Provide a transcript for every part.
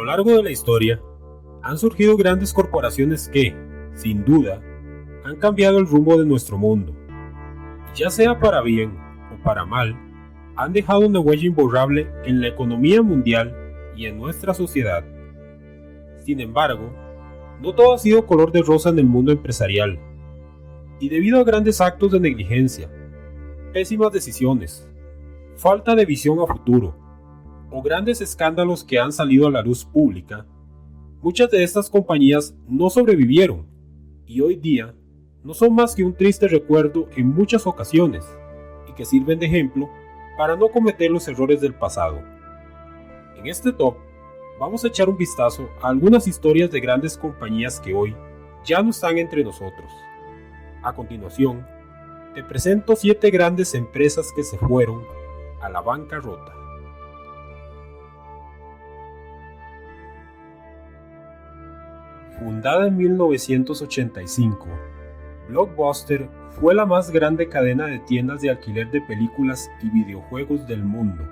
largo de la historia, han surgido grandes corporaciones que, sin duda, han cambiado el rumbo de nuestro mundo. Ya sea para bien o para mal, han dejado una huella imborrable en la economía mundial y en nuestra sociedad. Sin embargo, no todo ha sido color de rosa en el mundo empresarial, y debido a grandes actos de negligencia, pésimas decisiones, falta de visión a futuro, o grandes escándalos que han salido a la luz pública, muchas de estas compañías no sobrevivieron y hoy día no son más que un triste recuerdo en muchas ocasiones y que sirven de ejemplo para no cometer los errores del pasado. En este top vamos a echar un vistazo a algunas historias de grandes compañías que hoy ya no están entre nosotros. A continuación, te presento 7 grandes empresas que se fueron a la bancarrota. Fundada en 1985, Blockbuster fue la más grande cadena de tiendas de alquiler de películas y videojuegos del mundo.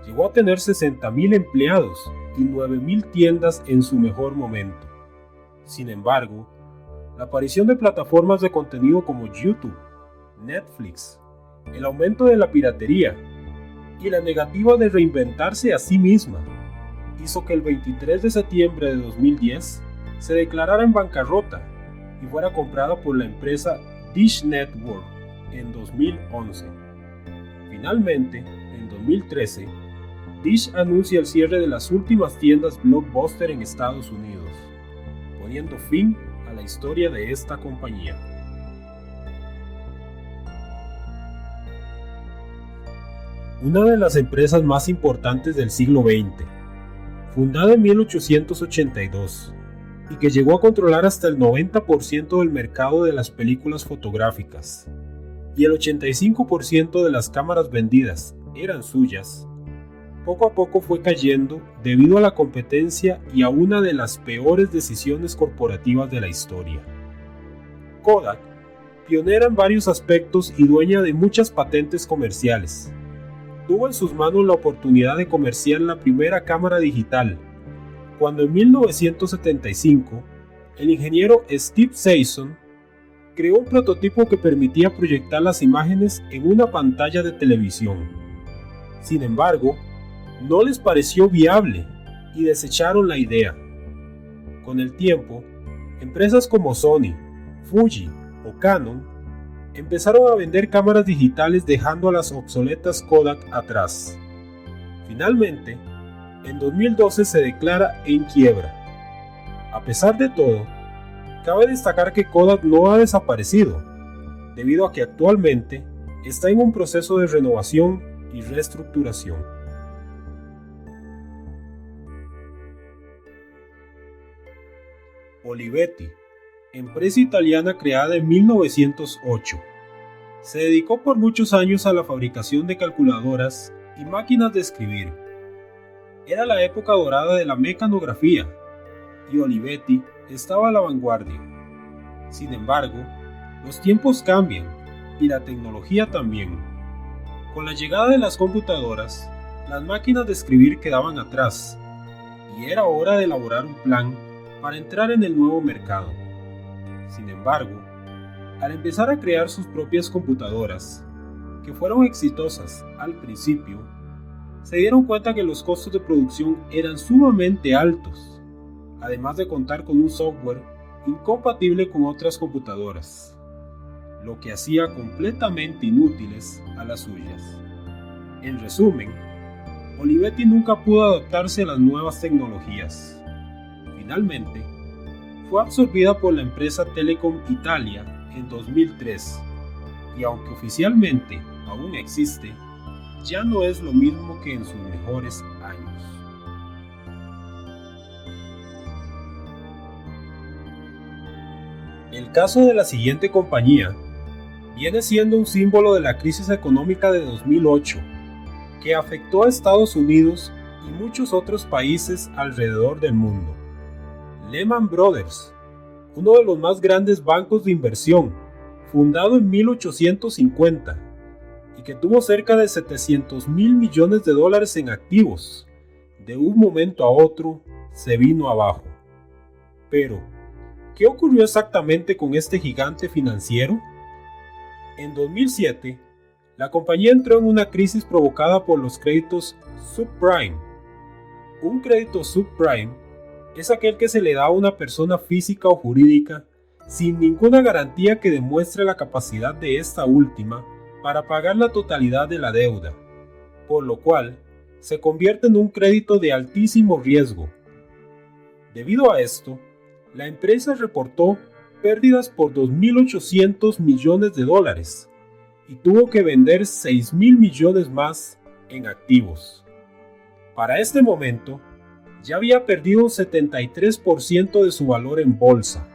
Llegó a tener 60.000 empleados y 9.000 tiendas en su mejor momento. Sin embargo, la aparición de plataformas de contenido como YouTube, Netflix, el aumento de la piratería y la negativa de reinventarse a sí misma hizo que el 23 de septiembre de 2010 se declarara en bancarrota y fuera comprada por la empresa Dish Network en 2011. Finalmente, en 2013, Dish anuncia el cierre de las últimas tiendas Blockbuster en Estados Unidos, poniendo fin a la historia de esta compañía. Una de las empresas más importantes del siglo XX, fundada en 1882, y que llegó a controlar hasta el 90% del mercado de las películas fotográficas, y el 85% de las cámaras vendidas eran suyas, poco a poco fue cayendo debido a la competencia y a una de las peores decisiones corporativas de la historia. Kodak, pionera en varios aspectos y dueña de muchas patentes comerciales, tuvo en sus manos la oportunidad de comerciar la primera cámara digital, cuando en 1975 el ingeniero Steve Sasson creó un prototipo que permitía proyectar las imágenes en una pantalla de televisión. Sin embargo, no les pareció viable y desecharon la idea. Con el tiempo, empresas como Sony, Fuji o Canon empezaron a vender cámaras digitales dejando a las obsoletas Kodak atrás. Finalmente, en 2012 se declara en quiebra. A pesar de todo, cabe destacar que Kodak no ha desaparecido, debido a que actualmente está en un proceso de renovación y reestructuración. Olivetti, empresa italiana creada en 1908, se dedicó por muchos años a la fabricación de calculadoras y máquinas de escribir. Era la época dorada de la mecanografía, y Olivetti estaba a la vanguardia. Sin embargo, los tiempos cambian, y la tecnología también. Con la llegada de las computadoras, las máquinas de escribir quedaban atrás, y era hora de elaborar un plan para entrar en el nuevo mercado. Sin embargo, al empezar a crear sus propias computadoras, que fueron exitosas al principio, se dieron cuenta que los costos de producción eran sumamente altos, además de contar con un software incompatible con otras computadoras, lo que hacía completamente inútiles a las suyas. En resumen, Olivetti nunca pudo adaptarse a las nuevas tecnologías. Finalmente, fue absorbida por la empresa Telecom Italia en 2003, y aunque oficialmente aún existe, ya no es lo mismo que en sus mejores años. El caso de la siguiente compañía viene siendo un símbolo de la crisis económica de 2008, que afectó a Estados Unidos y muchos otros países alrededor del mundo. Lehman Brothers, uno de los más grandes bancos de inversión, fundado en 1850, y que tuvo cerca de $700 mil millones en activos, de un momento a otro se vino abajo. Pero, ¿qué ocurrió exactamente con este gigante financiero? En 2007, la compañía entró en una crisis provocada por los créditos subprime. Un crédito subprime es aquel que se le da a una persona física o jurídica sin ninguna garantía que demuestre la capacidad de esta última para pagar la totalidad de la deuda, por lo cual se convierte en un crédito de altísimo riesgo. Debido a esto, la empresa reportó pérdidas por 2.800 millones de dólares y tuvo que vender 6.000 millones más en activos. Para este momento, ya había perdido un 73% de su valor en bolsa.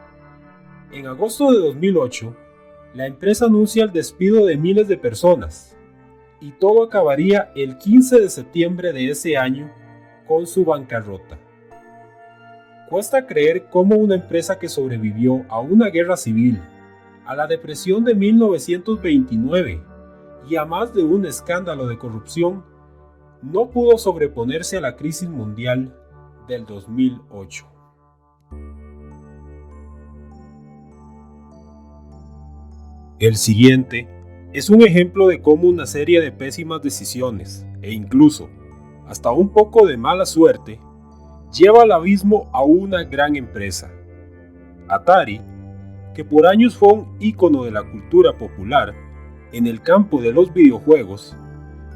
En agosto de 2008, la empresa anuncia el despido de miles de personas y todo acabaría el 15 de septiembre de ese año con su bancarrota. Cuesta creer cómo una empresa que sobrevivió a una guerra civil, a la depresión de 1929 y a más de un escándalo de corrupción, no pudo sobreponerse a la crisis mundial del 2008. El siguiente es un ejemplo de cómo una serie de pésimas decisiones, e incluso hasta un poco de mala suerte, lleva al abismo a una gran empresa. Atari, que por años fue un ícono de la cultura popular en el campo de los videojuegos,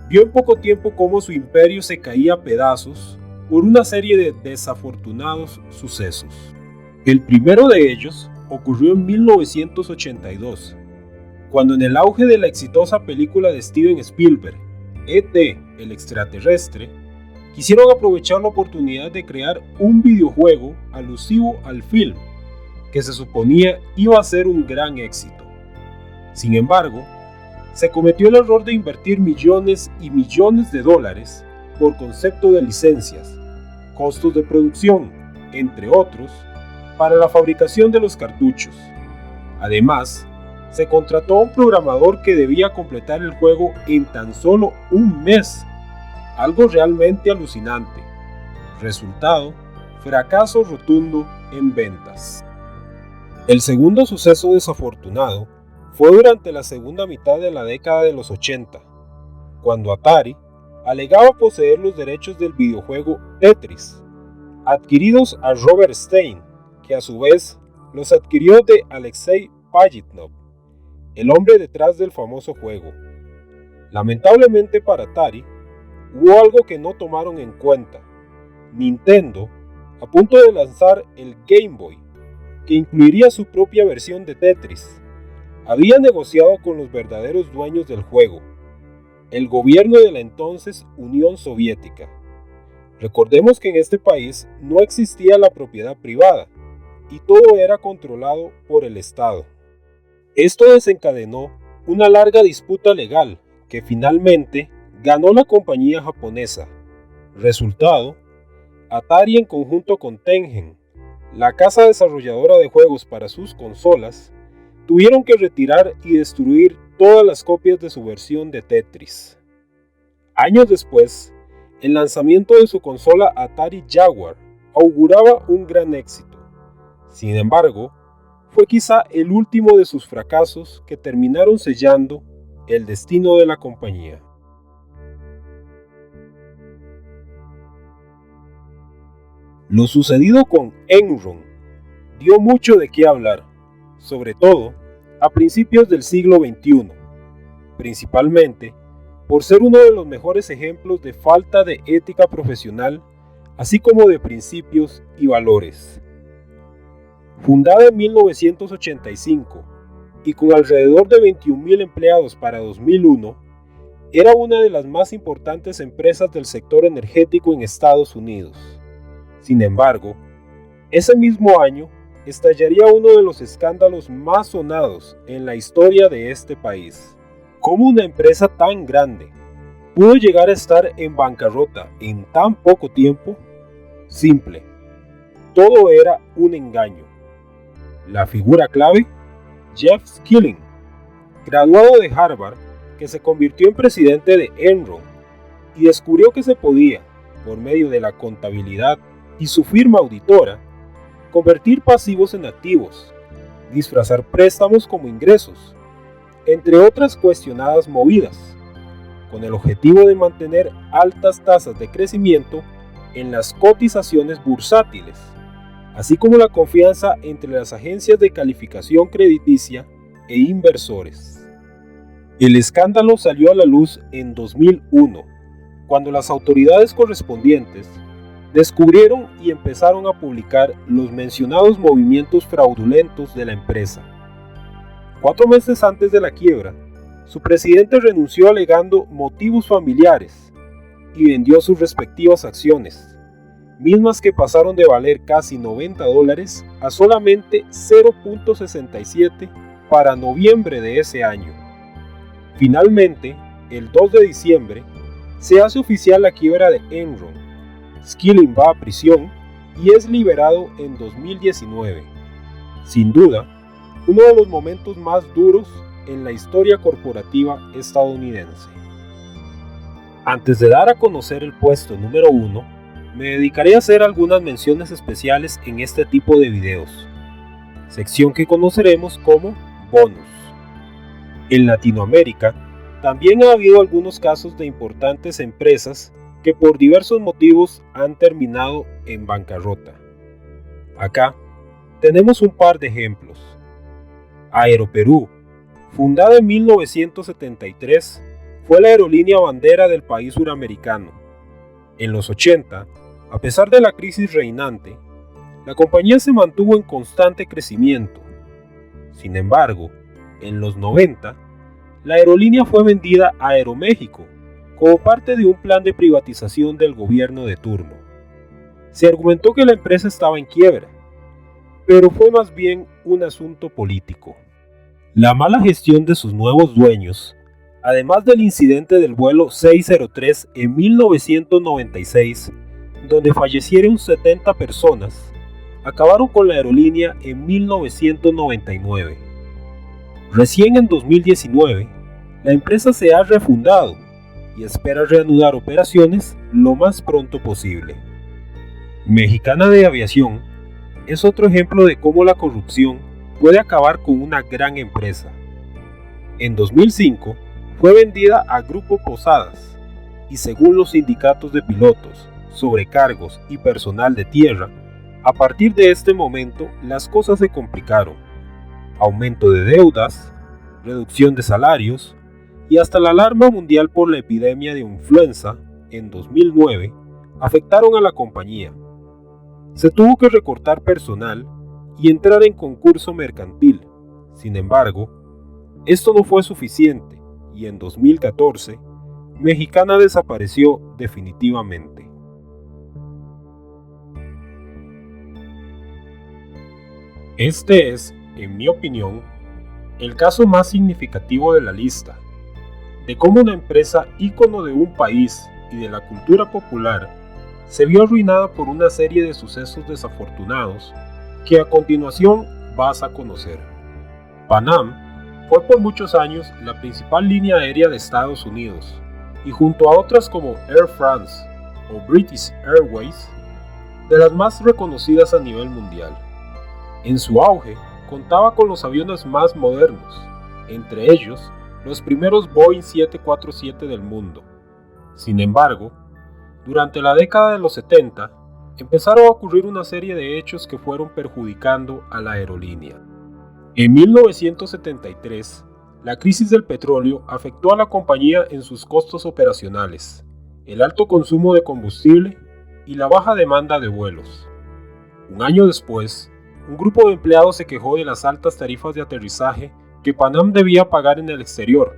vio en poco tiempo cómo su imperio se caía a pedazos por una serie de desafortunados sucesos. El primero de ellos ocurrió en 1982, cuando en el auge de la exitosa película de Steven Spielberg, E.T. el extraterrestre, quisieron aprovechar la oportunidad de crear un videojuego alusivo al film, que se suponía iba a ser un gran éxito. Sin embargo, se cometió el error de invertir millones y millones de dólares por concepto de licencias, costos de producción, entre otros, para la fabricación de los cartuchos. Además, se contrató a un programador que debía completar el juego en tan solo un mes, algo realmente alucinante. Resultado, fracaso rotundo en ventas. El segundo suceso desafortunado fue durante la segunda mitad de la década de los 80, cuando Atari alegaba poseer los derechos del videojuego Tetris, adquiridos a Robert Stein, que a su vez los adquirió de Alexei Pajitnov, el hombre detrás del famoso juego. Lamentablemente para Atari, hubo algo que no tomaron en cuenta. Nintendo, a punto de lanzar el Game Boy, que incluiría su propia versión de Tetris, había negociado con los verdaderos dueños del juego, el gobierno de la entonces Unión Soviética. Recordemos que en este país no existía la propiedad privada y todo era controlado por el Estado. Esto desencadenó una larga disputa legal que finalmente ganó la compañía japonesa. Resultado, Atari en conjunto con Tengen, la casa desarrolladora de juegos para sus consolas, tuvieron que retirar y destruir todas las copias de su versión de Tetris. Años después, el lanzamiento de su consola Atari Jaguar auguraba un gran éxito. Sin embargo, fue quizá el último de sus fracasos que terminaron sellando el destino de la compañía. Lo sucedido con Enron dio mucho de qué hablar, sobre todo a principios del siglo XXI, principalmente por ser uno de los mejores ejemplos de falta de ética profesional, así como de principios y valores. Fundada en 1985 y con alrededor de 21.000 empleados para 2001, era una de las más importantes empresas del sector energético en Estados Unidos. Sin embargo, ese mismo año estallaría uno de los escándalos más sonados en la historia de este país. ¿Cómo una empresa tan grande pudo llegar a estar en bancarrota en tan poco tiempo? Simple, todo era un engaño. La figura clave, Jeff Skilling, graduado de Harvard, que se convirtió en presidente de Enron y descubrió que se podía, por medio de la contabilidad, y su firma auditora, convertir pasivos en activos, disfrazar préstamos como ingresos, entre otras cuestionadas movidas, con el objetivo de mantener altas tasas de crecimiento en las cotizaciones bursátiles, así como la confianza entre las agencias de calificación crediticia e inversores. El escándalo salió a la luz en 2001, cuando las autoridades correspondientes descubrieron y empezaron a publicar los mencionados movimientos fraudulentos de la empresa. 4 meses antes de la quiebra, su presidente renunció alegando motivos familiares y vendió sus respectivas acciones, mismas que pasaron de valer casi $90 a solamente 0.67 para noviembre de ese año. Finalmente, el 2 de diciembre, se hace oficial la quiebra de Enron. Skilling va a prisión y es liberado en 2019. Sin duda, uno de los momentos más duros en la historia corporativa estadounidense. Antes de dar a conocer el puesto número 1, me dedicaré a hacer algunas menciones especiales en este tipo de videos, sección que conoceremos como bonus. En Latinoamérica, también ha habido algunos casos de importantes empresas que por diversos motivos han terminado en bancarrota. Acá tenemos un par de ejemplos. Aeroperú, fundada en 1973, fue la aerolínea bandera del país suramericano. En los 80, a pesar de la crisis reinante, la compañía se mantuvo en constante crecimiento. Sin embargo, en los 90, la aerolínea fue vendida a Aeroméxico como parte de un plan de privatización del gobierno de turno. Se argumentó que la empresa estaba en quiebra, pero fue más bien un asunto político. La mala gestión de sus nuevos dueños, además del incidente del vuelo 603 en 1996, donde fallecieron 70 personas, acabaron con la aerolínea en 1999. Recién en 2019, la empresa se ha refundado y espera reanudar operaciones lo más pronto posible. Mexicana de Aviación es otro ejemplo de cómo la corrupción puede acabar con una gran empresa. En 2005 fue vendida a Grupo Posadas y según los sindicatos de pilotos, sobrecargos y personal de tierra, a partir de este momento las cosas se complicaron. Aumento de deudas, reducción de salarios y hasta la alarma mundial por la epidemia de influenza en 2009 afectaron a la compañía. Se tuvo que recortar personal y entrar en concurso mercantil. Sin embargo, esto no fue suficiente y en 2014, Mexicana desapareció definitivamente. Este es, en mi opinión, el caso más significativo de la lista, de cómo una empresa ícono de un país y de la cultura popular se vio arruinada por una serie de sucesos desafortunados que a continuación vas a conocer. Pan Am fue por muchos años la principal línea aérea de Estados Unidos y junto a otras como Air France o British Airways, de las más reconocidas a nivel mundial. En su auge, contaba con los aviones más modernos, entre ellos los primeros Boeing 747 del mundo. Sin embargo, durante la década de los 70, empezaron a ocurrir una serie de hechos que fueron perjudicando a la aerolínea. En 1973, la crisis del petróleo afectó a la compañía en sus costos operacionales, el alto consumo de combustible y la baja demanda de vuelos. Un año después, un grupo de empleados se quejó de las altas tarifas de aterrizaje que Pan Am debía pagar en el exterior,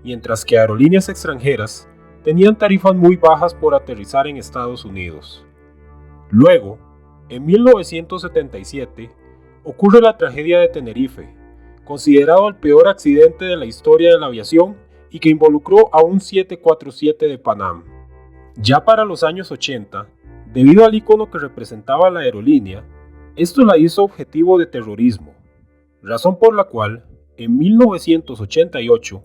mientras que aerolíneas extranjeras tenían tarifas muy bajas por aterrizar en Estados Unidos. Luego, en 1977, ocurre la tragedia de Tenerife, considerado el peor accidente de la historia de la aviación y que involucró a un 747 de Pan Am. Ya para los años 80, debido al icono que representaba la aerolínea, esto la hizo objetivo de terrorismo, razón por la cual, en 1988,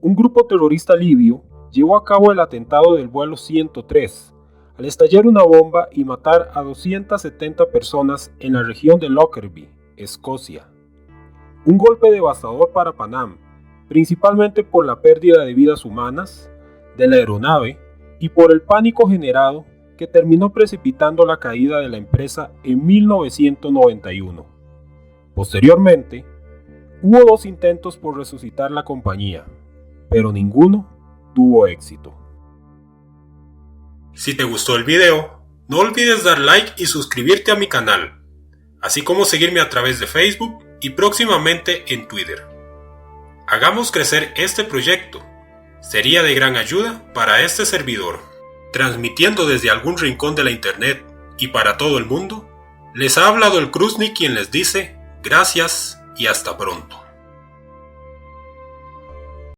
un grupo terrorista libio llevó a cabo el atentado del vuelo 103, al estallar una bomba y matar a 270 personas en la región de Lockerbie, Escocia. Un golpe devastador para Pan Am, principalmente por la pérdida de vidas humanas, de la aeronave y por el pánico generado que terminó precipitando la caída de la empresa en 1991. Posteriormente, hubo 2 intentos por resucitar la compañía, pero ninguno tuvo éxito. Si te gustó el video, no olvides dar like y suscribirte a mi canal, así como seguirme a través de Facebook y próximamente en Twitter. Hagamos crecer este proyecto. Sería de gran ayuda para este servidor. Transmitiendo desde algún rincón de la internet y para todo el mundo, les ha hablado el Krusny, quien les dice gracias y hasta pronto.